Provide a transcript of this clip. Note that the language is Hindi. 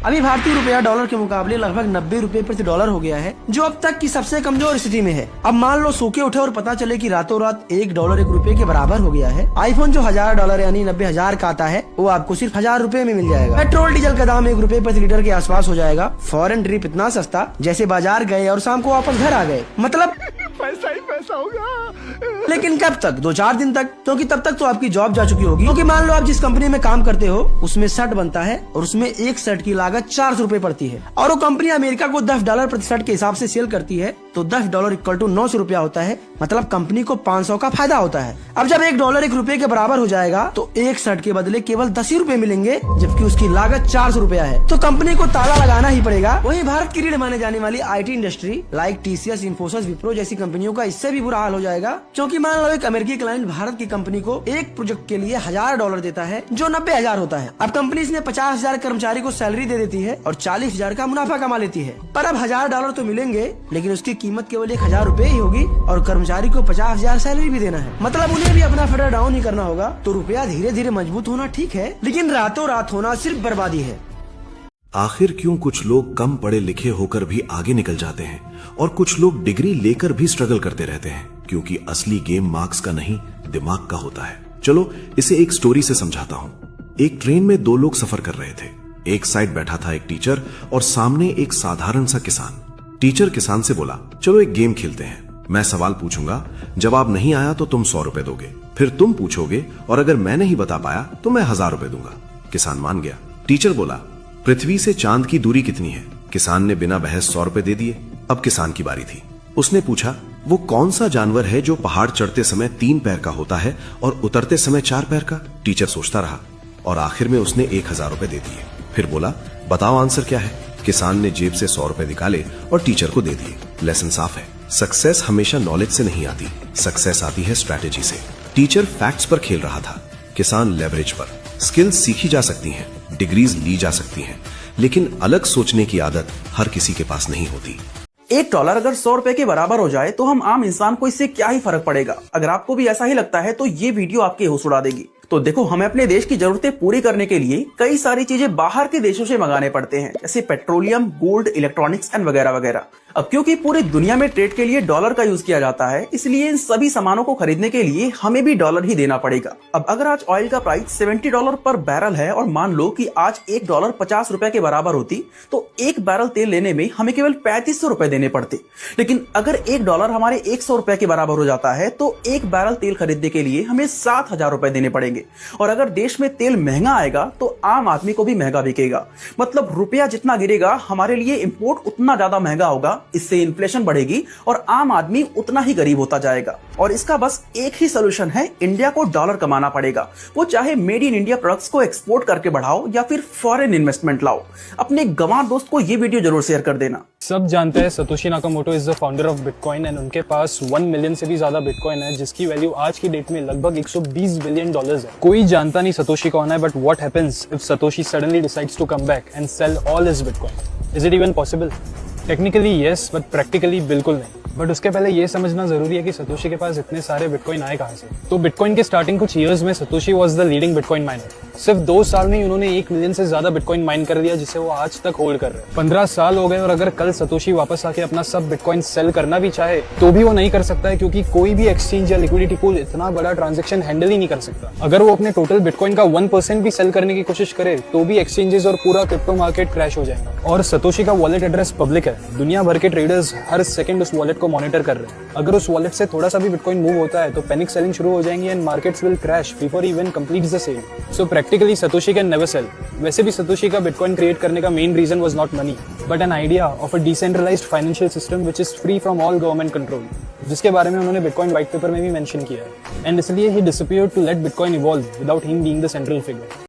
अभी भारतीय रुपया डॉलर के मुकाबले लगभग 90 रुपए प्रति डॉलर हो गया है, जो अब तक की सबसे कमजोर स्थिति में है। अब मान लो सो के उठे और पता चले कि रातों रात $1 1 रुपए के बराबर हो गया है। आईफोन जो $1000 यानी 90,000 का आता है, वो आपको सिर्फ 1000 रुपए में मिल जाएगा। पेट्रोल डीजल का दाम 1 रुपए प्रति लीटर के आसपास हो जाएगा। फॉरेन ट्रिप इतना सस्ता जैसे बाजार गए और शाम को वापस घर आ गए, मतलब पैसा ही पैसा होगा। लेकिन कब तक? 2-4 दिन तक, क्योंकि तब तक तो आपकी जॉब जा चुकी होगी। क्योंकि मान लो आप जिस कंपनी में काम करते हो उसमें शर्ट बनता है और उसमें एक शर्ट की लागत 400 रुपए पड़ती है और वो कंपनी अमेरिका को $10 प्रति शर्ट के हिसाब से सेल करती है, तो $10 = 900 रुपया होता है। मतलब कंपनी को 500 का फायदा होता है। अब जब $1 1 रुपए के बराबर हो जाएगा तो एक शर्ट के बदले केवल 10 ही रुपए मिलेंगे, जबकि उसकी लागत 400 रुपया है। तो कंपनी को ताला लगाना ही पड़ेगा। वहीं भारत की रीढ़ माने जाने वाली IT industry like TCS, Infosys, Wipro जैसी कंपनियों का इससे भी बुरा हाल हो जाएगा। क्योंकि मान लो एक अमेरिकी क्लाइंट भारत की कंपनी को एक प्रोजेक्ट के लिए $1000 देता है, जो 90,000 होता है। अब कंपनी इसमें 50,000 कर्मचारी को सैलरी दे देती है और 40,000 का मुनाफा कमा लेती है। पर अब $1000 तो मिलेंगे, लेकिन उसकी कीमत केवल 1000 रुपए ही होगी और कर्मचारी को 50,000 सैलरी भी देना है। मतलब उन्हें भी अपना फटा डाउन ही करना होगा। तो रुपया धीरे धीरे मजबूत होना ठीक है, लेकिन रातों रात होना सिर्फ बर्बादी है। आखिर क्यों कुछ लोग कम पढ़े लिखे होकर भी आगे निकल जाते हैं और कुछ लोग डिग्री लेकर भी स्ट्रगल करते रहते हैं? क्योंकि असली गेम मार्क्स का नहीं, दिमाग का होता है। चलो इसे एक स्टोरी से समझाता हूं। एक ट्रेन में 2 लोग सफर कर रहे थे। एक साइड बैठा था एक टीचर और सामने एक साधारण सा किसान। टीचर किसान से बोला, चलो एक गेम खेलते हैं। मैं सवाल पूछूंगा, जवाब नहीं आया तो तुम 100 रुपए दोगे, फिर तुम पूछोगे और अगर मैं नहीं बता पाया तो मैं 1000 रुपए दूंगा। किसान मान गया। टीचर बोला, पृथ्वी से चांद की दूरी कितनी है? किसान ने बिना बहस 100 रुपए दे दिए। अब किसान की बारी थी। उसने पूछा, वो कौन सा जानवर है जो पहाड़ चढ़ते समय 3 पैर का होता है और उतरते समय 4 पैर का? टीचर सोचता रहा और आखिर में उसने 1000 रुपए दे दिए। फिर बोला, बताओ आंसर क्या है? किसान ने जेब से 100 रुपए निकाले और टीचर को दे दिए। लेसन साफ है, सक्सेस हमेशा नॉलेज से नहीं आती, सक्सेस आती है स्ट्रैटेजी से। टीचर फैक्ट्स पर खेल रहा था, किसान लेवरेज पर। स्किल्स सीखी जा सकती हैं, डिग्रीज ली जा सकती हैं, लेकिन अलग सोचने की आदत हर किसी के पास नहीं होती। $1 अगर 100 रुपए के बराबर हो जाए तो हम आम इंसान को इससे क्या ही फर्क पड़ेगा। अगर आपको भी ऐसा ही लगता है तो ये वीडियो आपके होश उड़ा देगी। तो देखो, हमें अपने देश की जरूरतें पूरी करने के लिए कई सारी चीजें बाहर के देशों से मंगाने पड़ते हैं, जैसे पेट्रोलियम, गोल्ड, इलेक्ट्रॉनिक्स एंड वगैरह वगैरह। अब क्योंकि पूरी दुनिया में ट्रेड के लिए डॉलर का यूज किया जाता है, इसलिए इन सभी सामानों को खरीदने के लिए हमें भी डॉलर ही देना पड़ेगा। अब अगर आज ऑयल का प्राइस $70 पर बैरल है और मान लो कि आज $1 50 रुपए के बराबर होती, तो 1 बैरल तेल लेने में हमें केवल 3500 रुपए देने पड़ते। लेकिन अगर $1 हमारे 100 रुपए के बराबर हो जाता है तो 1 बैरल तेल खरीदने के लिए हमें 7000 रुपए देने पड़ेंगे। और अगर देश में तेल महंगा आएगा तो आम आदमी को भी महंगा बिकेगा। मतलब रुपया जितना गिरेगा, हमारे लिए इंपोर्ट उतना ज्यादा महंगा होगा। इससे इन्फ्लेशन बढ़ेगी और आम आदमी उतना ही गरीब होता जाएगा। और इसका बस एक ही सोल्यूशन है, इंडिया को डॉलर कमाना पड़ेगा। वो चाहे मेड इन इंडिया प्रोडक्ट्स को एक्सपोर्ट करके बढ़ाओ या फिर फॉरेन इन्वेस्टमेंट लाओ। अपने गंवार दोस्त को ये वीडियो जरूर शेयर कर देना। सब जानते हैं Satoshi Nakamoto is the founder of bitcoin and उनके पास 1 मिलियन से भी ज्यादा बिटकॉइन है, जिसकी वैल्यू आज की डेट में लगभग $120 बिलियन है। कोई जानता नहीं सतोशी कौन है, but what happens if Satoshi suddenly decides to come back and sell all his bitcoin? Is it even possible? Technically yes, but practically बिल्कुल नहीं। बट उसके पहले ये समझना जरूरी है कि सतोशी के पास इतने सारे बिटकॉइन आए कहां से। तो बिटकॉइन के स्टार्टिंग कुछ ईयर्स में Satoshi was the leading bitcoin minor. सिर्फ 2 साल में ही उन्होंने 1 मिलियन से ज्यादा बिटकॉइन माइन कर दिया, जिसे वो आज तक होल्ड कर रहे हैं। 15 साल हो गए और अगर कल सतोशी वापस आके अपना सब बिटकॉइन सेल करना भी चाहे तो भी वो नहीं कर सकता है, क्योंकि कोई भी एक्सचेंज या लिक्विडिटी पूल इतना बड़ा ट्रांजेक्शन हैंडल ही नहीं कर सकता। अगर वो अपने टोटल बिटकॉइन का 1% भी सेल करने की कोशिश करे तो भी एक्सचेंजेस और पूरा क्रिप्टो मार्केट क्रैश हो जाएगा। और सतोशी का वॉलेट एड्रेस पब्लिक है, दुनिया भर के ट्रेडर्स हर सेकंड उस वॉलेट को मॉनिटर कर रहे हैं। अगर उस वॉलेट से थोड़ा सा भी बिटकॉइन मूव होता है तो पैनिक सेलिंग शुरू हो जाएंगी and markets will crash before even completes the sale. So practically Satoshi can never sell. वैसे भी सतोशी का बिटकॉइन क्रिएट करने का main reason was not money but an idea of a decentralised financial system which is free from all government control, जिसके बारे में उन्होंने बिटकॉइन व्हाइट पेपर में भी मेंशन किया है। एंड इसलिए ही disappeared to let bitcoin evolve without him being the central figure.